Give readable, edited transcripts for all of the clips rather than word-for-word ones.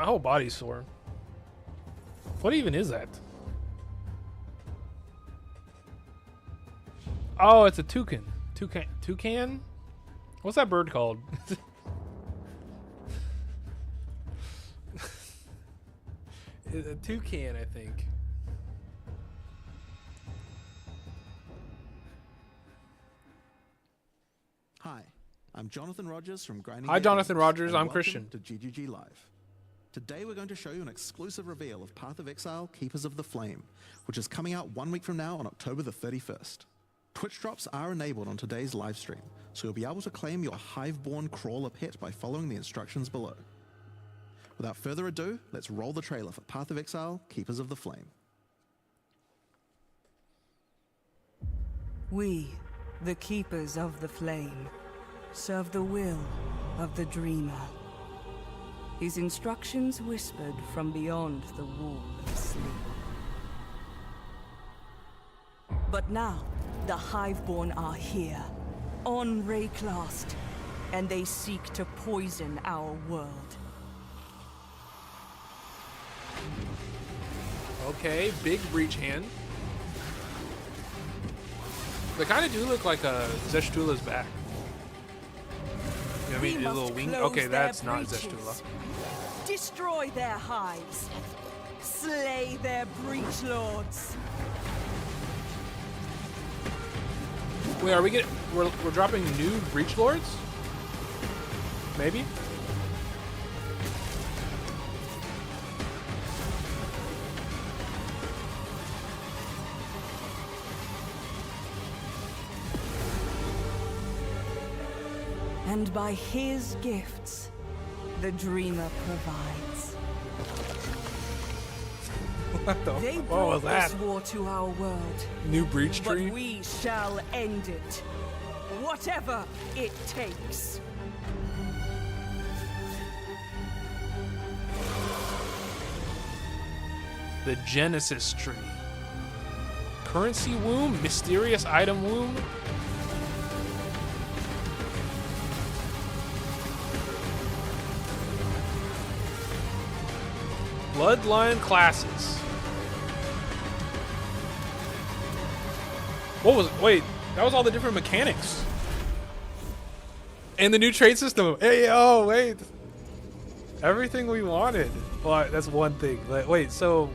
My whole body's sore. What even is that? Oh, it's a toucan. Toucan? What's that bird called? A toucan, I think. Hi, I'm Jonathan Rogers from Grinding. Hi, Jonathan Rogers. I'm Christian. To GGG Live. Today we're going to show you an exclusive reveal of Path of Exile: Keepers of the Flame, which is coming out 1 week from now on October the 31st. Twitch drops are enabled on today's live stream, so you'll be able to claim your Hive-born crawler pet by following the instructions below. Without further ado, let's roll the trailer for Path of Exile: Keepers of the Flame. We, the Keepers of the Flame, serve the will of the Dreamer. His instructions whispered from beyond the wall of sleep. But now, the Hiveborn are here, on Rayclast, and they seek to poison our world. Okay, big breach hand. They kind of do look like Zeshtula's back. You know what I mean? A little wing. Okay, that's not Zeshtula. Destroy their hives. Slay their breach lords. Wait, are we getting? We're dropping new breach lords? Maybe. And by his gifts, the Dreamer provides. What the? They What brought was that? this war to our world, New breach but tree? we shall end it, whatever it takes. The Genesis tree. Currency womb, mysterious item womb. Bloodline classes. What was? Wait, that was all the different mechanics. And the new trade system. Hey, oh wait, everything we wanted. Well, that's one thing. Like, wait, so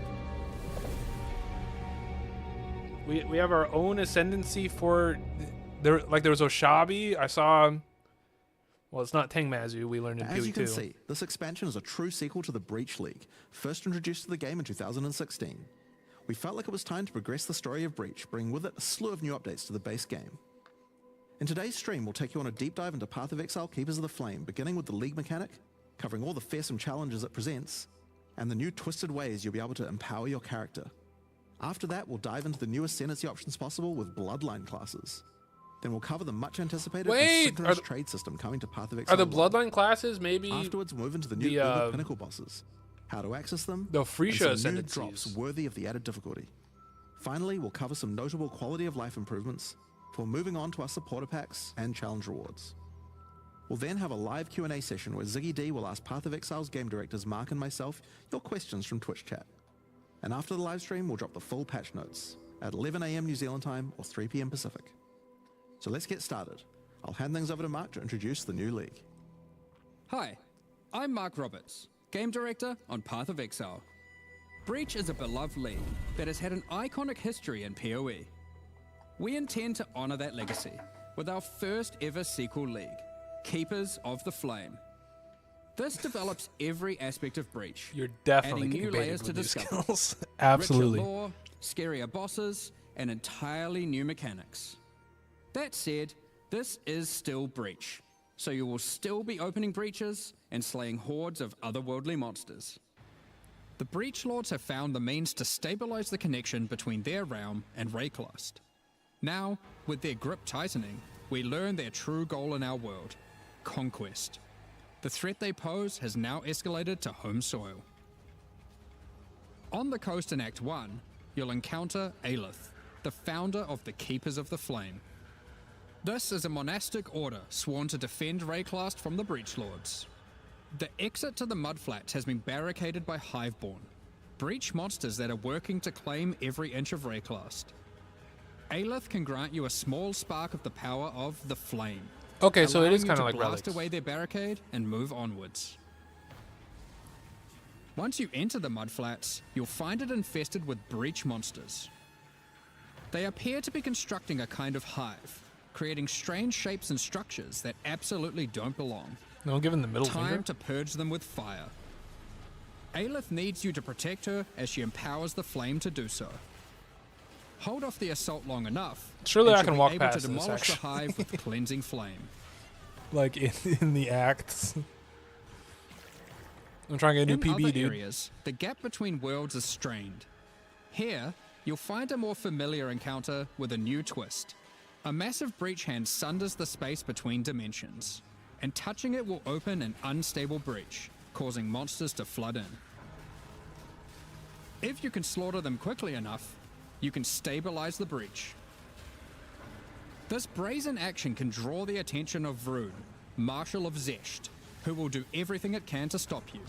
we have our own ascendancy for there. Like there was Oshabi. I saw. Well, it's not Tengmazu, we learned in PoE 2. As you can see, this expansion is a true sequel to the Breach League, first introduced to the game in 2016. We felt like it was time to progress the story of Breach, bringing with it a slew of new updates to the base game. In today's stream, we'll take you on a deep dive into Path of Exile: Keepers of the Flame, beginning with the League mechanic, covering all the fearsome challenges it presents, and the new twisted ways you'll be able to empower your character. After that, we'll dive into the new ascendancy options possible with Bloodline classes. Then we'll cover the much anticipated and synchronous trade system coming to Path of Exile. Are the Bloodline classes maybe? Afterwards, move into the new Uber Pinnacle bosses, how to access them, the Freesia and some new ascendancies. drops worthy of the added difficulty. Finally, we'll cover some notable quality of life improvements before moving on to our supporter packs and challenge rewards. We'll then have a live Q&A session where Ziggy D will ask Path of Exile's game directors Mark and myself your questions from Twitch chat. And after the live stream, we'll drop the full patch notes at 11 AM New Zealand time or 3 PM Pacific. So let's get started. I'll hand things over to Mark to introduce the new league. Hi, I'm Mark Roberts, Game Director on Path of Exile. Breach is a beloved league that has had an iconic history in PoE. We intend to honor that legacy with our first ever sequel league, Keepers of the Flame. This develops every aspect of Breach, You're definitely adding getting new layers baited to with these discover. skills. Absolutely. Richer lore, scarier bosses, and entirely new mechanics. That said, this is still Breach, so you will still be opening breaches and slaying hordes of otherworldly monsters. The Breach Lords have found the means to stabilize the connection between their realm and Rayclast. Now, with their grip tightening, we learn their true goal in our world, conquest. The threat they pose has now escalated to home soil. On the coast in Act 1, you'll encounter Aelith, the founder of the Keepers of the Flame. This is a monastic order sworn to defend Rayclast from the Breach Lords. The exit to the mudflats has been barricaded by Hiveborn, breach monsters that are working to claim every inch of Rayclast. Aelith can grant you a small spark of the power of the Flame. Okay, so it allowing is you kind to of like blast relics. away their barricade and move onwards. Once you enter the mudflats, you'll find it infested with breach monsters. They appear to be constructing a kind of hive, creating strange shapes and structures that absolutely don't belong. No, given the middle Time finger. to purge them with fire. Aelith needs you to protect her as she empowers the Flame to do so. Hold off the assault long enough, Surely and I she'll can be walk able past to this, demolish the actually. hive with cleansing flame. Like in the acts. I'm trying to get a In new PB, other dude. areas, the gap between worlds is strained. Here, you'll find a more familiar encounter with a new twist. A massive breach hand sunders the space between dimensions, and touching it will open an unstable breach, causing monsters to flood in. If you can slaughter them quickly enough, you can stabilize the breach. This brazen action can draw the attention of Vroon, Marshal of Zesht, who will do everything it can to stop you.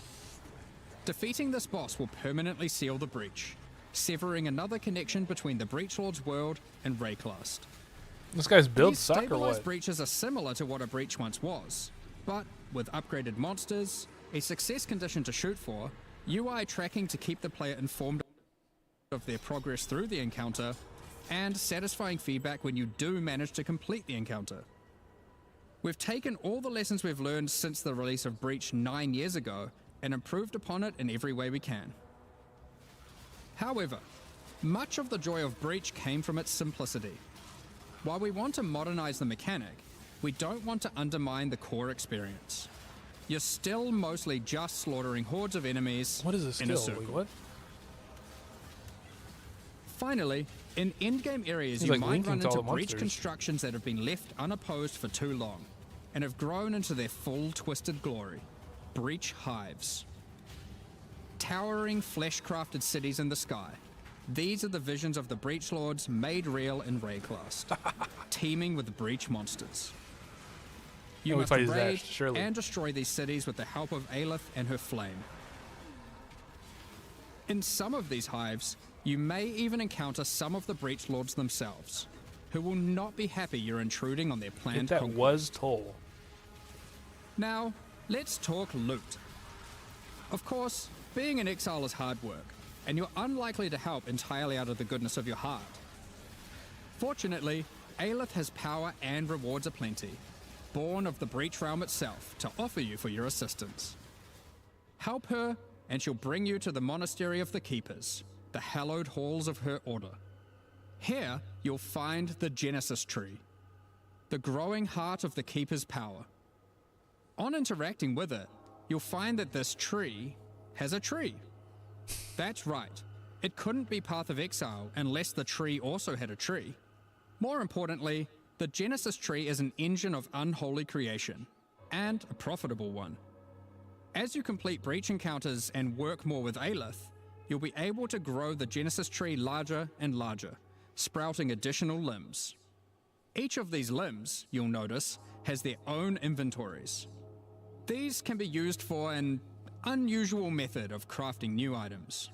Defeating this boss will permanently seal the breach, severing another connection between the Breachlord's world and Rayclast. This guy's build These suck or stabilized what? breaches are similar to what a breach once was, but with upgraded monsters, a success condition to shoot for, UI tracking to keep the player informed of their progress through the encounter, and satisfying feedback when you do manage to complete the encounter. We've taken all the lessons we've learned since the release of Breach 9 years ago and improved upon it in every way we can. However, much of the joy of Breach came from its simplicity. While we want to modernize the mechanic, we don't want to undermine the core experience. You're still mostly just slaughtering hordes of enemies What is this in a skill? circle. Like, what? Finally, in endgame areas, He's you like might linking run to all into the breach monsters. constructions that have been left unopposed for too long and have grown into their full twisted glory. Breach hives. Towering flesh-crafted cities in the sky. These are the visions of the Breach Lords made real in Rayclast, teeming with breach monsters. You Oh, we must fight his raid Ash, surely. and destroy these cities with the help of Aelith and her flame. In some of these hives, you may even encounter some of the Breach Lords themselves, who will not be happy you're intruding on their If planned that conquest. was Toll. Now, let's talk loot. Of course, being an exile is hard work, and you're unlikely to help entirely out of the goodness of your heart. Fortunately, Aelith has power and rewards aplenty, born of the Breach Realm itself, to offer you for your assistance. Help her, and she'll bring you to the Monastery of the Keepers, the hallowed halls of her order. Here, you'll find the Genesis Tree, the growing heart of the Keeper's power. On interacting with it, you'll find that this tree has a tree. That's right, it couldn't be Path of Exile unless the tree also had a tree. More importantly, the Genesis Tree is an engine of unholy creation, and a profitable one. As you complete breach encounters and work more with Aelith, you'll be able to grow the Genesis Tree larger and larger, sprouting additional limbs. Each of these limbs, you'll notice, has their own inventories. These can be used for an unusual method of crafting new items.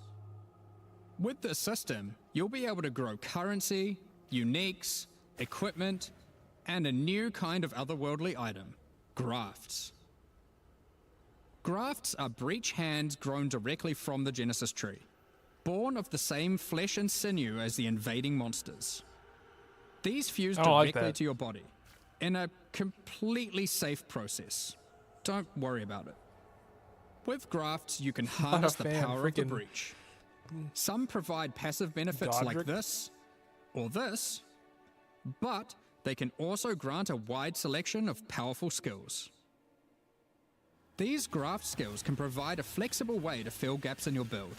With this system, you'll be able to grow currency, uniques, equipment, and a new kind of otherworldly item, grafts. Grafts are breach hands grown directly from the Genesis Tree, born of the same flesh and sinew as the invading monsters. These fuse I don't like directly that. to your body, in a completely safe process. Don't worry about it. With grafts, you can harness the fan, power of the freaking breach. Some provide passive benefits like Godric. this, or this, but they can also grant a wide selection of powerful skills. These graft skills can provide a flexible way to fill gaps in your build,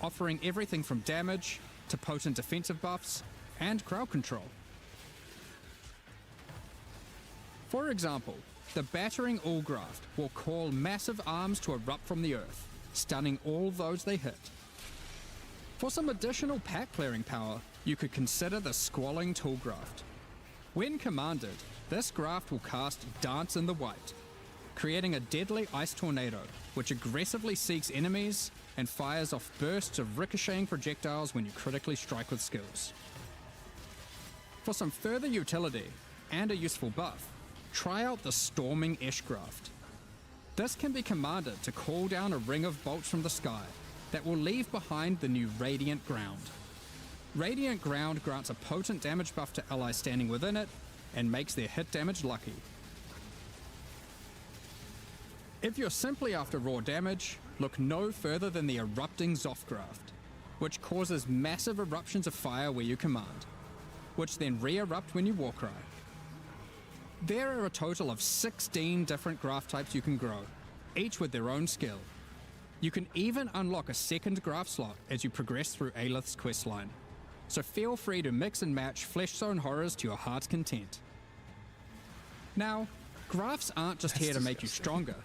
offering everything from damage to potent defensive buffs and crowd control. For example, the Battering All Graft will call massive arms to erupt from the earth, stunning all those they hit. For some additional pack clearing power, you could consider the Squalling Tool Graft. When commanded, this graft will cast Dance in the White, creating a deadly ice tornado which aggressively seeks enemies and fires off bursts of ricocheting projectiles when you critically strike with skills. For some further utility and a useful buff, try out the Storming Eshgraft. This can be commanded to call down a ring of bolts from the sky that will leave behind the new Radiant Ground. Radiant Ground grants a potent damage buff to allies standing within it and makes their hit damage lucky. If you're simply after raw damage, look no further than the Erupting Zothgraft, which causes massive eruptions of fire where you command, which then re-erupt when you Warcry. There are a total of 16 different graft types you can grow, each with their own skill. You can even unlock a second graft slot as you progress through Aelith's questline, so feel free to mix and match Flesh Zone horrors to your heart's content. Now, grafts aren't just here to make you stronger,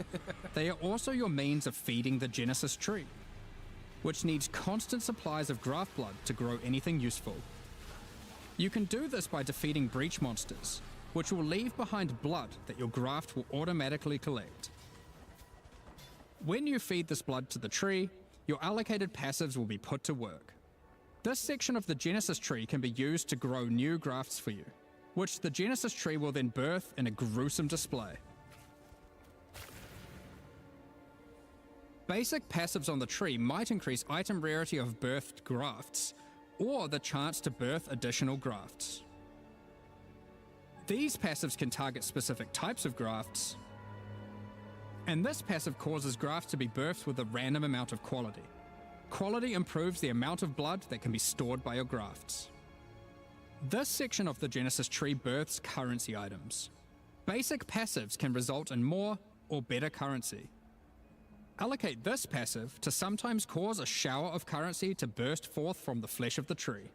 they are also your means of feeding the Genesis tree, which needs constant supplies of graft blood to grow anything useful. You can do this by defeating breach monsters, which will leave behind blood that your graft will automatically collect. When you feed this blood to the tree, your allocated passives will be put to work. This section of the Genesis tree can be used to grow new grafts for you, which the Genesis tree will then birth in a gruesome display. Basic passives on the tree might increase item rarity of birthed grafts, or the chance to birth additional grafts. These passives can target specific types of grafts, and this passive causes grafts to be birthed with a random amount of quality. Quality improves the amount of blood that can be stored by your grafts. This section of the Genesis tree births currency items. Basic passives can result in more or better currency. Allocate this passive to sometimes cause a shower of currency to burst forth from the flesh of the tree.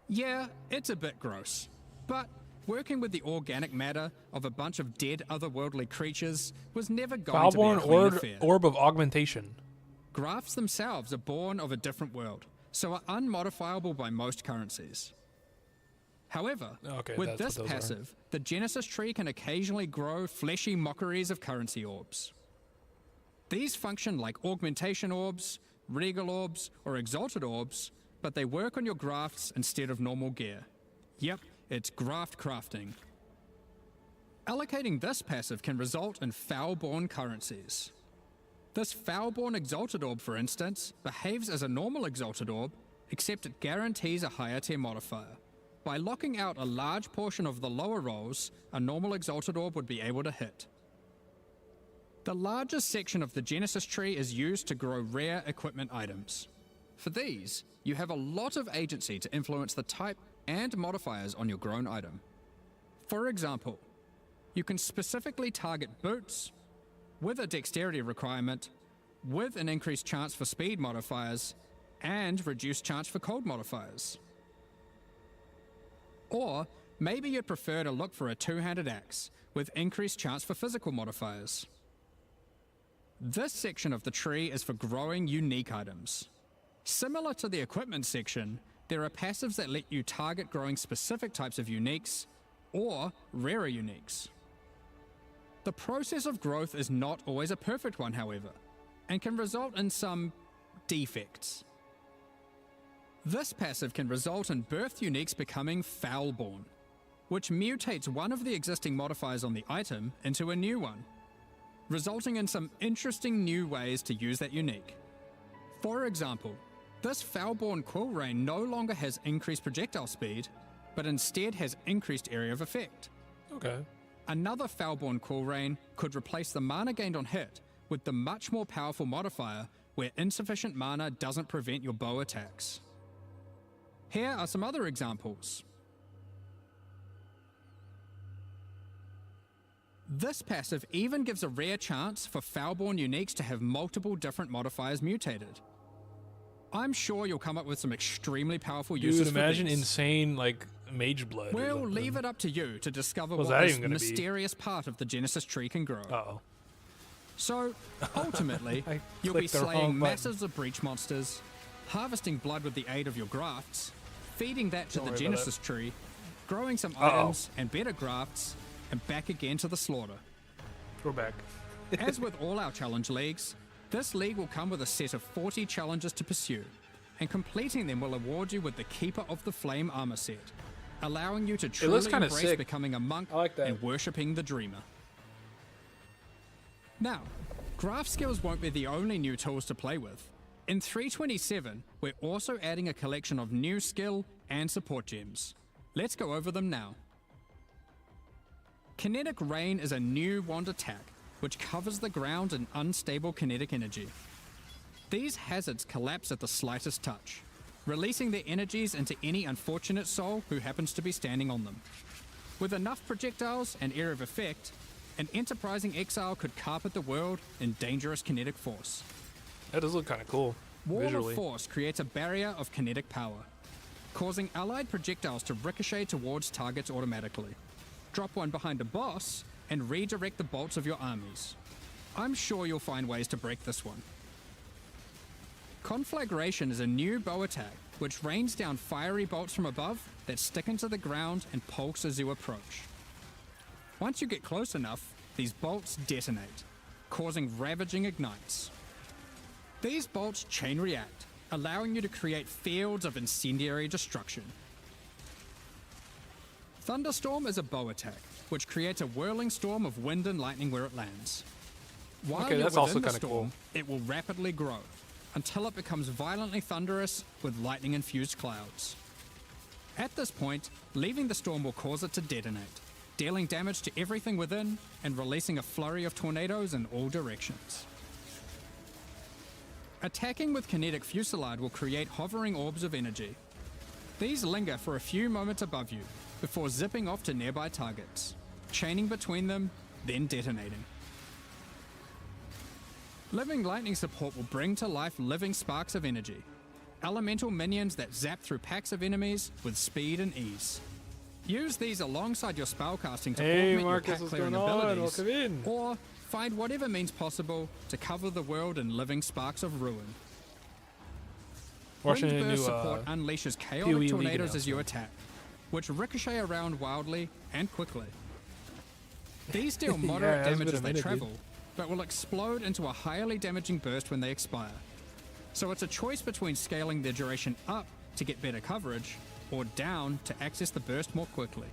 Yeah, it's a bit gross, but working with the organic matter of a bunch of dead otherworldly creatures was never going to be a clean affair. Orb of Augmentation. Grafts themselves are born of a different world, so are unmodifiable by most currencies. However, with this passive, the Genesis tree can occasionally grow fleshy mockeries of currency orbs. These function like augmentation orbs, regal orbs, or exalted orbs, but they work on your grafts instead of normal gear. Yep, it's graft crafting. Allocating this passive can result in Foulborn currencies. This Foulborn Exalted Orb, for instance, behaves as a normal Exalted Orb, except it guarantees a higher tier modifier. By locking out a large portion of the lower rolls, a normal Exalted Orb would be able to hit. The largest section of the Genesis tree is used to grow rare equipment items. For these, you have a lot of agency to influence the type and modifiers on your grown item. For example, you can specifically target boots with a dexterity requirement, with an increased chance for speed modifiers, and reduced chance for cold modifiers. Or maybe you'd prefer to look for a two-handed axe with increased chance for physical modifiers. This section of the tree is for growing unique items. Similar to the equipment section, there are passives that let you target growing specific types of uniques or rarer uniques. The process of growth is not always a perfect one, however, and can result in some defects. This passive can result in birthed uniques becoming Foulborn, which mutates one of the existing modifiers on the item into a new one, resulting in some interesting new ways to use that unique. For example, this Foulborn Quill Rain no longer has increased projectile speed, but instead has increased area of effect. Okay. Another Foulborn Quill Rain could replace the mana gained on hit with the much more powerful modifier where insufficient mana doesn't prevent your bow attacks. Here are some other examples. This passive even gives a rare chance for Foulborn uniques to have multiple different modifiers mutated. I'm sure you'll come up with some extremely powerful uses Dude, for imagine these. insane, like, mage blood. We'll leave it up to you to discover What's what that this even gonna be? mysterious part of the Genesis tree can grow. Uh-oh. So, ultimately, I you'll be clicked the wrong slaying button. masses of breach monsters, harvesting blood with the aid of your grafts, feeding that to Don't the worry about Genesis tree, growing some Uh-oh. items and better grafts, and back again to the slaughter. We're back. As with all our challenge leagues, this league will come with a set of 40 challenges to pursue, and completing them will award you with the Keeper of the Flame armor set, allowing you to truly kinda embrace sick. becoming a monk I like that. and worshipping the Dreamer. Now, graph skills won't be the only new tools to play with. In 327, we're also adding a collection of new skill and support gems. Let's go over them now. Kinetic Rain is a new wand attack, which covers the ground in unstable kinetic energy. These hazards collapse at the slightest touch, releasing their energies into any unfortunate soul who happens to be standing on them. With enough projectiles and area of effect, an enterprising exile could carpet the world in dangerous kinetic force. That does look kind of cool. Wall visually. of Force creates a barrier of kinetic power, causing allied projectiles to ricochet towards targets automatically. Drop one behind a boss and redirect the bolts of your armies. I'm sure you'll find ways to break this one. Conflagration is a new bow attack which rains down fiery bolts from above that stick into the ground and pulse as you approach. Once you get close enough, these bolts detonate, causing ravaging ignites. These bolts chain react, allowing you to create fields of incendiary destruction. Thunderstorm is a bow attack, which creates a whirling storm of wind and lightning where it lands. While Okay, you're that's within also the kinda storm, cool. it will rapidly grow, until it becomes violently thunderous with lightning-infused clouds. At this point, leaving the storm will cause it to detonate, dealing damage to everything within and releasing a flurry of tornadoes in all directions. Attacking with Kinetic Fusillade will create hovering orbs of energy. These linger for a few moments above you, before zipping off to nearby targets, chaining between them, then detonating. Living Lightning support will bring to life living sparks of energy, elemental minions that zap through packs of enemies with speed and ease. Use these alongside your spellcasting to Hey, augment Marcus, your pack what's clearing going on? abilities, Welcome in. or find whatever means possible to cover the world in living sparks of ruin. Watching a Wind new Burst support unleashes PoE chaotic League tornadoes as you announcement. attack, which ricochet around wildly and quickly. These deal moderate it has damage been a as they minute, dude. travel, but will explode into a highly damaging burst when they expire. So it's a choice between scaling their duration up to get better coverage, or down to access the burst more quickly.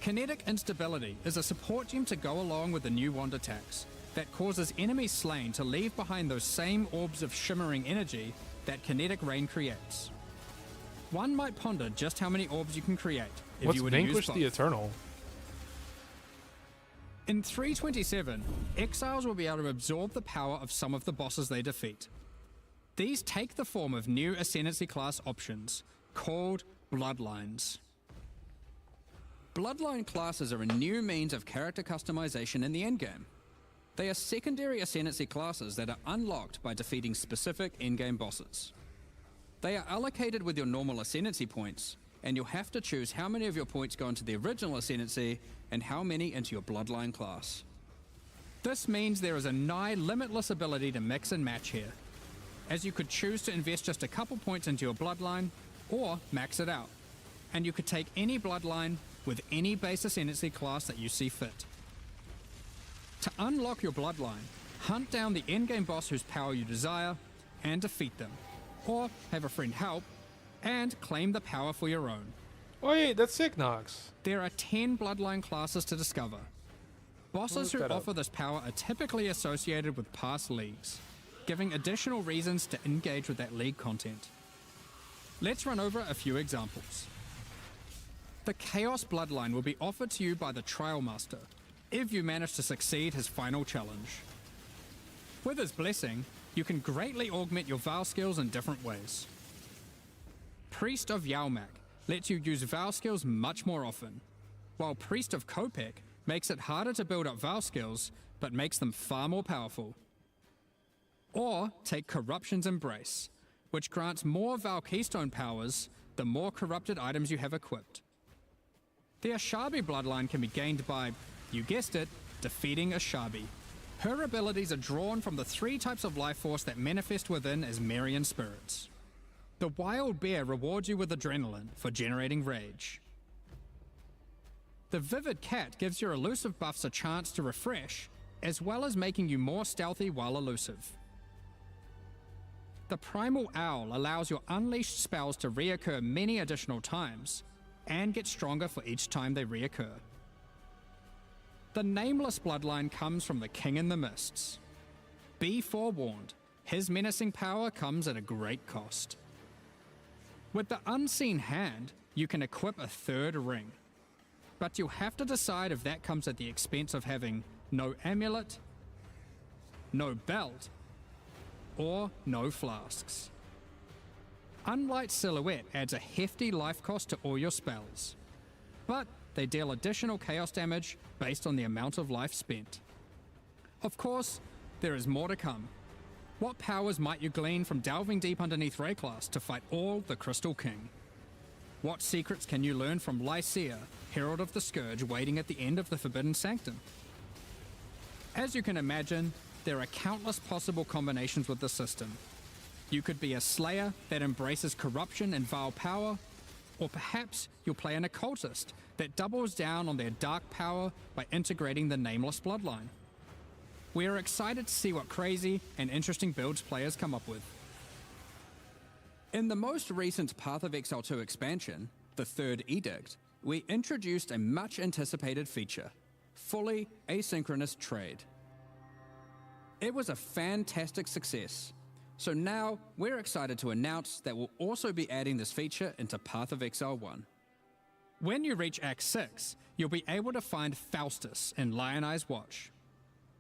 Kinetic Instability is a support gem to go along with the new wand attacks that causes enemies slain to leave behind those same orbs of shimmering energy that Kinetic Rain creates. One might ponder just how many orbs you can create if What's you were to use Vanquish both. the Eternal? In 327, exiles will be able to absorb the power of some of the bosses they defeat. These take the form of new Ascendancy class options, called Bloodlines. Bloodline classes are a new means of character customization in the endgame. They are secondary Ascendancy classes that are unlocked by defeating specific endgame bosses. They are allocated with your normal Ascendancy points, and you'll have to choose how many of your points go into the original Ascendancy and how many into your Bloodline class. This means there is a nigh limitless ability to mix and match here, as you could choose to invest just a couple points into your Bloodline, or max it out, and you could take any Bloodline with any base Ascendancy class that you see fit. To unlock your Bloodline, hunt down the endgame boss whose power you desire, and defeat them, or have a friend help, and claim the power for your own. Wait, that's sick, Nox. There are 10 Bloodline classes to discover. Bosses who look that up. offer this power are typically associated with past leagues, giving additional reasons to engage with that league content. Let's run over a few examples. The Chaos Bloodline will be offered to you by the Trial Master, if you manage to succeed his final challenge. With his blessing, you can greatly augment your Val skills in different ways. Priest of Yalmak lets you use Val skills much more often, while Priest of Kopek makes it harder to build up Val skills, but makes them far more powerful. Or take Corruption's Embrace, which grants more Val Keystone powers the more corrupted items you have equipped. The Ashabi bloodline can be gained by, you guessed it, defeating Ashabi. Her abilities are drawn from the 3 types of life force that manifest within as Marian spirits. The Wild Bear rewards you with adrenaline for generating rage. The Vivid Cat gives your elusive buffs a chance to refresh, as well as making you more stealthy while elusive. The Primal Owl allows your unleashed spells to reoccur many additional times, and get stronger for each time they reoccur. The Nameless bloodline comes from the King in the Mists. Be forewarned, his menacing power comes at a great cost. With the Unseen Hand, you can equip a third ring, but you'll have to decide if that comes at the expense of having no amulet, no belt, or no flasks. Unlight Silhouette adds a hefty life cost to all your spells, but they deal additional chaos damage based on the amount of life spent. Of course, there is more to come. What powers might you glean from delving deep underneath Rayclass to fight all the Crystal King? What secrets can you learn from Lycia, Herald of the Scourge, waiting at the end of the Forbidden Sanctum? As you can imagine, there are countless possible combinations with the system. You could be a Slayer that embraces corruption and vile power, or perhaps you'll play an Occultist that doubles down on their dark power by integrating the Nameless bloodline. We are excited to see what crazy and interesting builds players come up with. In the most recent Path of Exile 2 expansion, the Third Edict, we introduced a much anticipated feature, fully asynchronous trade. It was a fantastic success, so now we're excited to announce that we'll also be adding this feature into Path of Exile 1. When you reach Act 6, you'll be able to find Faustus in Lion Eye's Watch.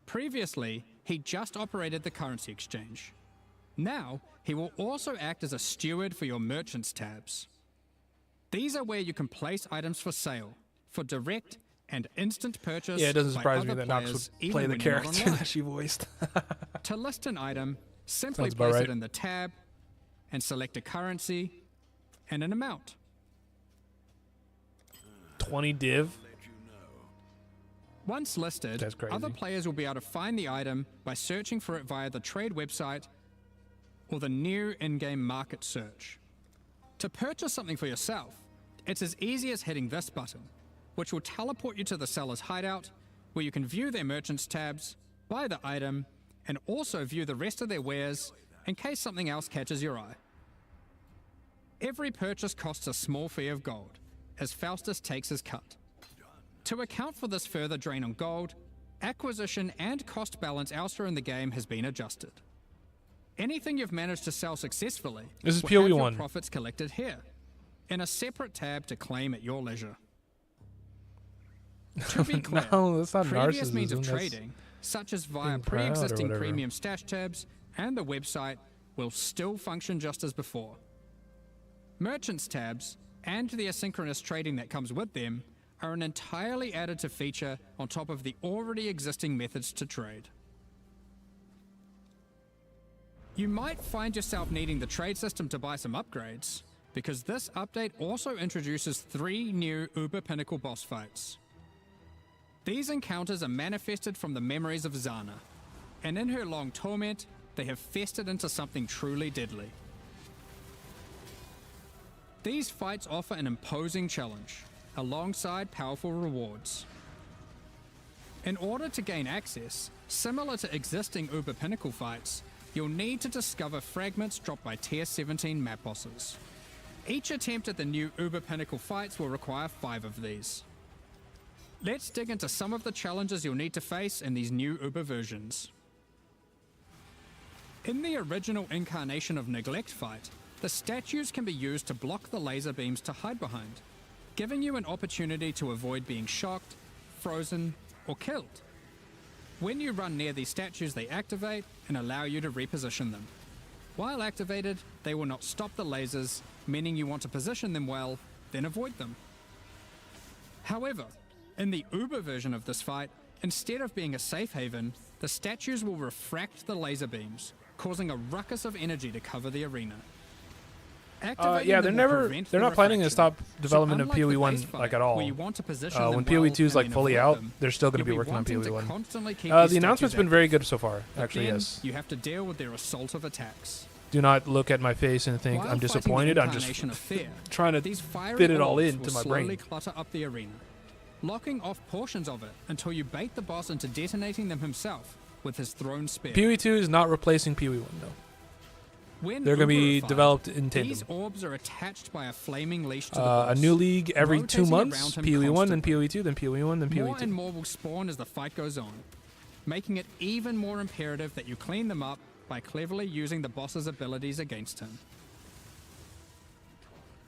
Previously, he just operated the currency exchange. Now, he will also act as a steward for your merchants tabs. These are where you can place items for sale, for direct and instant purchase. Yeah, it doesn't by surprise me other that Nox players, would even play the when you're not character online. that she voiced. To list an item, simply Sounds about place right. it in the tab and select a currency and an amount. 20 div. Once listed, That's crazy. other players will be able to find the item by searching for it via the trade website or the new in-game market search. To purchase something for yourself, it's as easy as hitting this button, which will teleport you to the seller's hideout, where you can view their merchants tabs, buy the item, and also view the rest of their wares in case something else catches your eye. Every purchase costs a small fee of gold, as Faustus takes his cut. To account for this further drain on gold, acquisition and cost balance elsewhere in the game has been adjusted. Anything you've managed to sell successfully This is will have PoE your 1. profits collected here, in a separate tab to claim at your leisure. To be clear, No, that's not previous means of narcissism, that's trading, such as via being proud or pre-existing whatever. premium stash tabs and the website, will still function just as before. Merchants tabs, and the asynchronous trading that comes with them, are an entirely additive feature on top of the already existing methods to trade. You might find yourself needing the trade system to buy some upgrades, because this update also introduces 3 new Uber Pinnacle boss fights. These encounters are manifested from the memories of Zana, and in her long torment, they have festered into something truly deadly. These fights offer an imposing challenge, alongside powerful rewards. In order to gain access, similar to existing Uber Pinnacle fights, you'll need to discover fragments dropped by Tier 17 map bosses. Each attempt at the new Uber Pinnacle fights will require 5 of these. Let's dig into some of the challenges you'll need to face in these new Uber versions. In the original incarnation of Neglect fight, the statues can be used to block the laser beams to hide behind, giving you an opportunity to avoid being shocked, frozen, or killed. When you run near these statues, they activate and allow you to reposition them. While activated, they will not stop the lasers, meaning you want to position them well, then avoid them. However, in the Uber version of this fight, instead of being a safe haven, the statues will refract the laser beams, causing a ruckus of energy to cover the arena. Activating Yeah, them they're will never. prevent They're the not planning to refraction. stop development of unlike the PoE 1 base fight, like at all. where you want to position When them PoE well 2 is and like then fully avoid out, them, they're still going to you'll be working on wanting PoE to 1. constantly keep The these announcement's statues been very active. good so far. But Actually, then yes. you have to deal with their assault of attacks. Do not look at my face and think While I'm fighting the disappointed. I'm just incarnation of fear, trying to these fiery fit it all orbs into will my slowly brain. clutter up the arena. locking off portions of it until you bait the boss into detonating them himself with his thrown spear. PoE 2 is not replacing PoE 1 though. When They're going to be uberified, developed in tandem. These orbs are attached by a flaming leash to the A boss. new league every 2 rotating months. around him PoE 1, then constantly. PoE 2, then PoE 1, then PoE More 2. and more will spawn as the fight goes on, making it even more imperative that you clean them up by cleverly using the boss's abilities against him.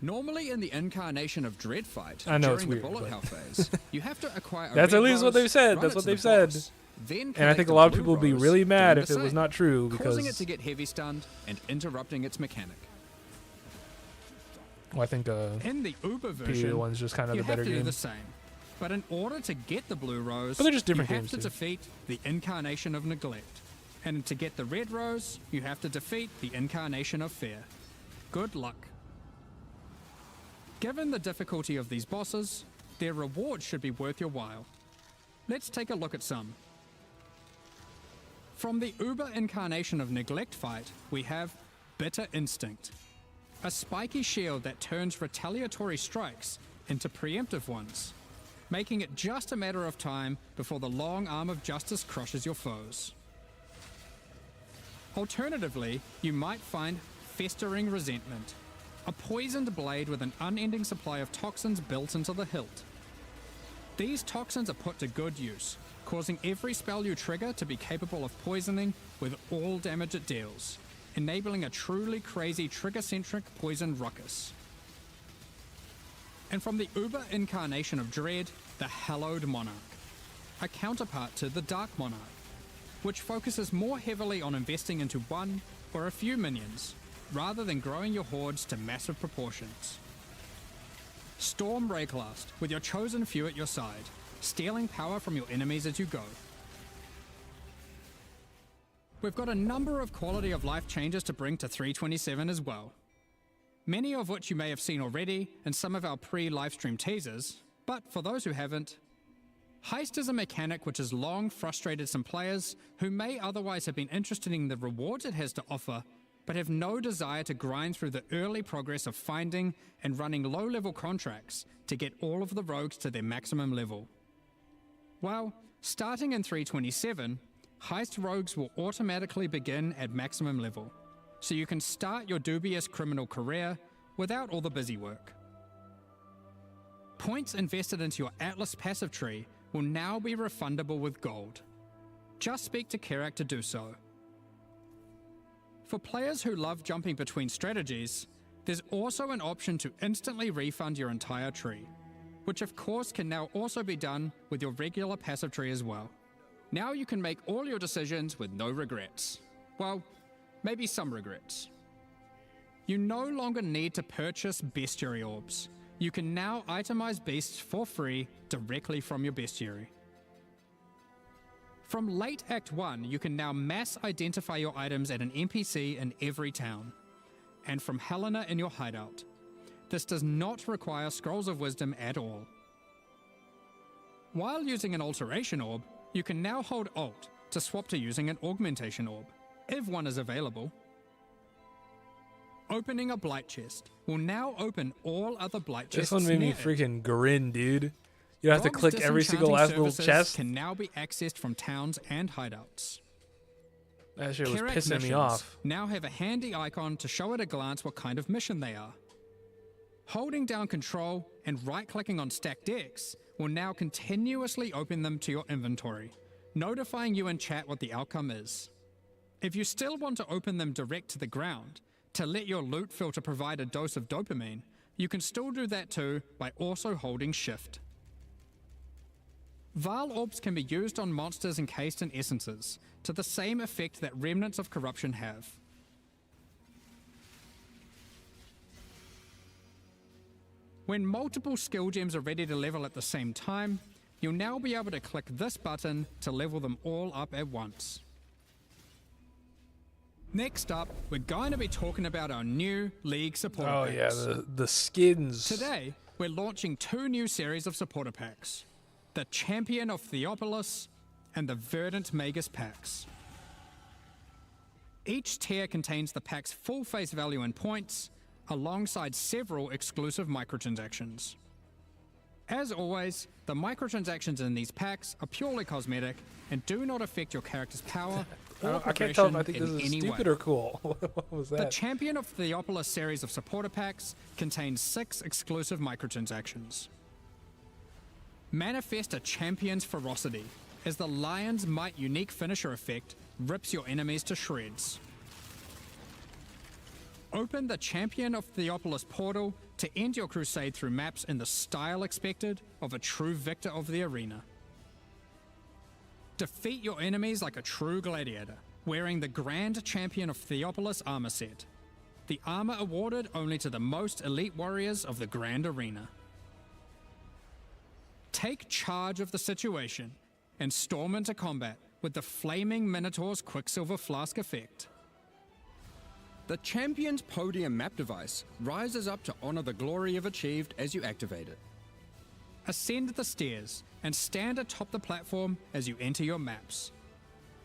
Normally in the incarnation of Dread fight, I know, it's during the weird, bullet but- hell phase, you have to acquire a That's red at least what rose, they've said. run That's it what to the they've said. boss, then And I collect think a the lot of blue people would be rose, really mad doing if the it was same, not true causing it because to get heavy stunned and interrupting its mechanic. well, I think In the Uber PoE version, 1 is just kind of you the have better to do game. the same. But in order to get the blue rose, But they're just different you games, have to too. defeat the incarnation of neglect. And to get the red rose, you have to defeat the incarnation of fear. Good luck. Given the difficulty of these bosses, their reward should be worth your while. Let's take a look at some. From the Uber incarnation of neglect fight, we have Bitter Instinct, a spiky shield that turns retaliatory strikes into preemptive ones, making it just a matter of time before the long arm of justice crushes your foes. Alternatively, you might find Festering Resentment, a poisoned blade with an unending supply of toxins built into the hilt. These toxins are put to good use, causing every spell you trigger to be capable of poisoning with all damage it deals, enabling a truly crazy trigger-centric poison ruckus. And from the Uber incarnation of Dread, the Hallowed Monarch, a counterpart to the Dark Monarch, which focuses more heavily on investing into one or a few minions, rather than growing your hordes to massive proportions. Storm Rayclast, with your chosen few at your side, stealing power from your enemies as you go. We've got a number of quality of life changes to bring to 327 as well. Many of which you may have seen already in some of our pre-livestream teasers, but for those who haven't, Heist is a mechanic which has long frustrated some players who may otherwise have been interested in the rewards it has to offer, but have no desire to grind through the early progress of finding and running low-level contracts to get all of the rogues to their maximum level. Well, starting in 327, Heist rogues will automatically begin at maximum level, so you can start your dubious criminal career without all the busy work. Points invested into your Atlas passive tree will now be refundable with gold. Just speak to Kerak to do so. For players who love jumping between strategies, there's also an option to instantly refund your entire tree, which of course can now also be done with your regular passive tree as well. Now you can make all your decisions with no regrets. Well, maybe some regrets. You no longer need to purchase bestiary orbs. You can now itemize beasts for free directly from your bestiary. From late Act 1, you can now mass identify your items at an NPC in every town, and from Helena in your hideout. This does not require Scrolls of Wisdom at all. While using an Alteration Orb, you can now hold Alt to swap to using an Augmentation Orb, if one is available. Opening a Blight Chest will now open all other Blight chests. This one made me near it. freaking grin, dude. You have to Bog's click every single disenchanting last little services chest. Can now be accessed from towns and hideouts. That shit was Kerak pissing me missions off. now have a handy icon to show at a glance what kind of mission they are. Holding down Control and right-clicking on stacked decks will now continuously open them to your inventory, notifying you in chat what the outcome is. If you still want to open them direct to the ground, to let your loot filter provide a dose of dopamine, you can still do that too by also holding Shift. Val Orbs can be used on monsters encased in essences, to the same effect that Remnants of Corruption have. When multiple skill gems are ready to level at the same time, you'll now be able to click this button to level them all up at once. Next up, we're going to be talking about our new League supporter Oh packs. yeah, the skins. Today, we're launching 2 new series of supporter packs, the Champion of Theopolis and the Verdant Magus packs. Each tier contains the pack's full face value in points, alongside several exclusive microtransactions. As always, the microtransactions in these packs are purely cosmetic and do not affect your character's power or I can't tell if progression I think this in is any stupid way. or cool. What was The that? Champion of Theopolis series of supporter packs contains 6 exclusive microtransactions. Manifest a Champion's Ferocity, as the Lion's Might unique finisher effect rips your enemies to shreds. Open the Champion of Theopolis portal to end your crusade through maps in the style expected of a true victor of the arena. Defeat your enemies like a true gladiator, wearing the Grand Champion of Theopolis armor set. The armor awarded only to the most elite warriors of the Grand Arena. Take charge of the situation and storm into combat with the Flaming Minotaur's Quicksilver Flask effect. The Champion's Podium map device rises up to honor the glory you've achieved as you activate it. Ascend the stairs and stand atop the platform as you enter your maps.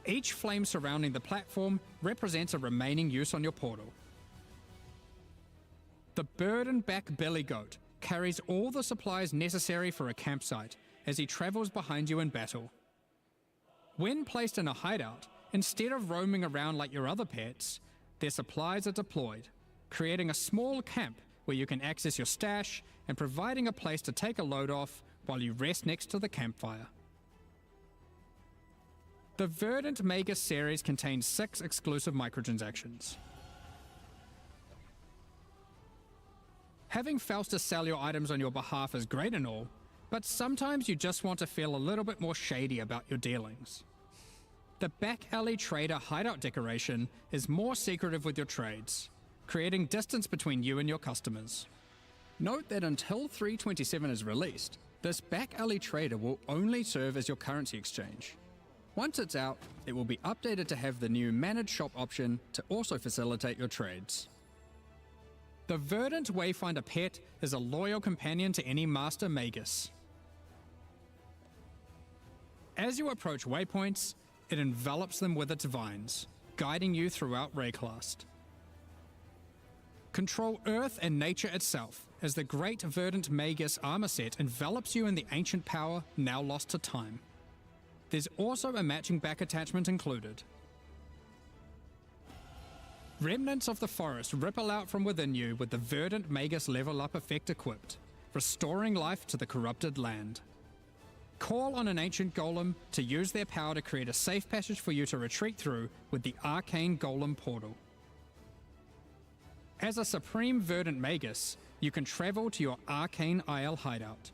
Each flame surrounding the platform represents a remaining use on your portal. The burden-back billy goat carries all the supplies necessary for a campsite as he travels behind you in battle. When placed in a hideout, instead of roaming around like your other pets, their supplies are deployed, creating a small camp where you can access your stash and providing a place to take a load off while you rest next to the campfire. The Verdant Magus series contains 6 exclusive microtransactions. Having Faustus sell your items on your behalf is great and all, but sometimes you just want to feel a little bit more shady about your dealings. The Back Alley Trader hideout decoration is more secretive with your trades, creating distance between you and your customers. Note that until 327 is released, this Back Alley Trader will only serve as your currency exchange. Once it's out, it will be updated to have the new Managed Shop option to also facilitate your trades. The Verdant Wayfinder pet is a loyal companion to any Master Magus. As you approach waypoints, it envelops them with its vines, guiding you throughout Rayclast. Control Earth and nature itself, as the Great Verdant Magus armor set envelops you in the ancient power now lost to time. There's also a matching back attachment included. Remnants of the forest ripple out from within you with the Verdant Magus level up effect equipped, restoring life to the corrupted land. Call on an ancient golem to use their power to create a safe passage for you to retreat through with the Arcane Golem portal. As a Supreme Verdant Magus, you can travel to your Arcane Isle hideout.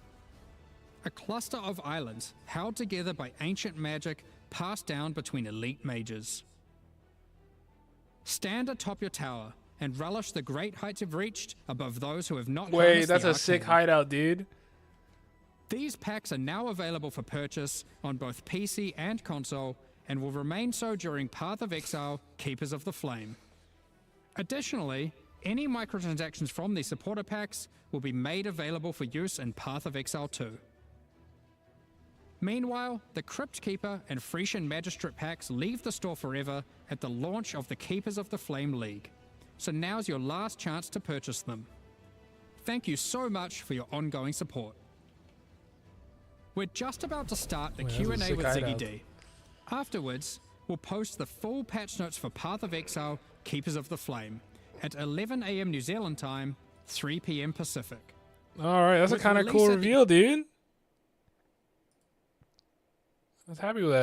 A cluster of islands held together by ancient magic passed down between elite mages. Stand atop your tower and relish the great heights you've reached above those who have not Wait, harnessed that's the a sick arcane. hideout, dude. These packs are now available for purchase on both PC and console and will remain so during Path of Exile, Keepers of the Flame. Additionally, any microtransactions from these supporter packs will be made available for use in Path of Exile 2. Meanwhile, the Crypt Keeper and Frisian Magistrate packs leave the store forever at the launch of the Keepers of the Flame League, so now's your last chance to purchase them. Thank you so much for your ongoing support. We're just about to start the Wait, that's a Q&A sick with Ziggy hideout. D. Afterwards, we'll post the full patch notes for Path of Exile, Keepers of the Flame, at 11 AM New Zealand time, 3 PM Pacific. All right, that's a With kind of release cool at the- reveal, dude. I was happy with that.